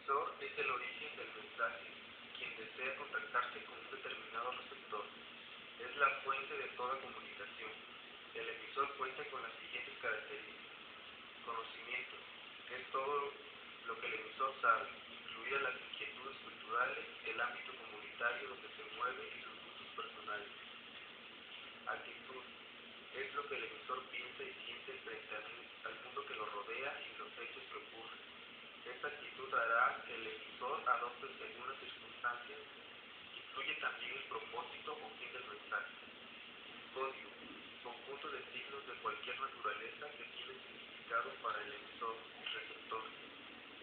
emisor es el origen del mensaje, quien desea contactarse con un determinado receptor. Es la fuente de toda comunicación. El emisor cuenta con las siguientes características. Conocimiento. Es todo lo que el emisor sabe, incluidas las inquietudes culturales, el ámbito comunitario donde se mueve y sus gustos personales. Actitud. Es lo que el emisor piensa y siente frente al mundo que lo rodea y los hechos que ocurren. Esta actitud hará que el emisor adopte según las circunstancias. Incluye también el propósito o fin del mensaje. Código. Conjunto de signos de cualquier naturaleza que tiene significado para el emisor y receptor.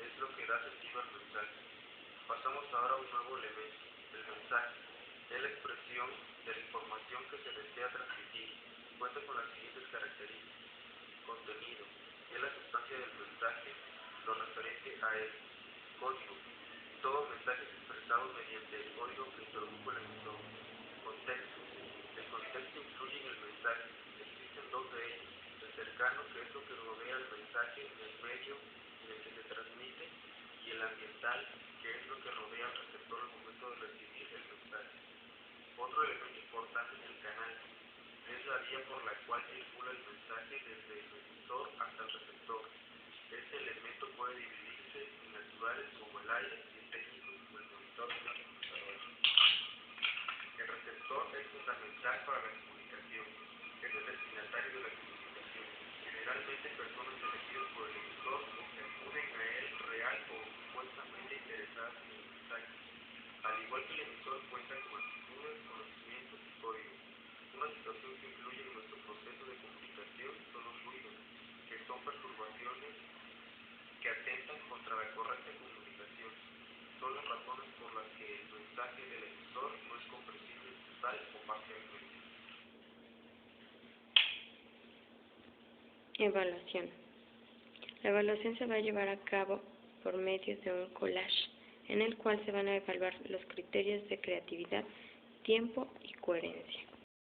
Es lo que da sentido al mensaje. Pasamos ahora a un nuevo elemento, el mensaje. Es la expresión de la información que se desea transmitir. Cuenta con las siguientes características. Contenido. Es la sustancia del mensaje, lo referente a él. Código. Todo mensaje es expresado mediante el código que introdujo el emisor. Contexto. El contexto influye en el mensaje. Existen dos de ellos. El cercano, que es lo que rodea el mensaje en el medio en el que se transmite, y el ambiental, que es lo que rodea al receptor al momento de recibir el mensaje. Otro elemento importante es el canal. Es la vía por la cual circula el mensaje desde el emisor hasta el receptor. Este elemento puede dividirse en naturales como el aire y técnicos como el monitor de la computadora. El receptor es fundamental para la comunicación. Es el destinatario de la comunicación. Generalmente personas elegidas por el emisor o que acuden a él real o supuestamente interesadas en el mensaje. Al igual que el emisor cuenta con actitudes, conocimientos y códigos. Una situación que influye en nuestro proceso de comunicación son los ruidos, que son perturbaciones que atentan contra la correcta comunicación. Son las razones por las que el mensaje del emisor no es comprensible total o parcialmente. Evaluación. La evaluación se va a llevar a cabo por medio de un collage, en el cual se van a evaluar los criterios de creatividad, tiempo y coherencia.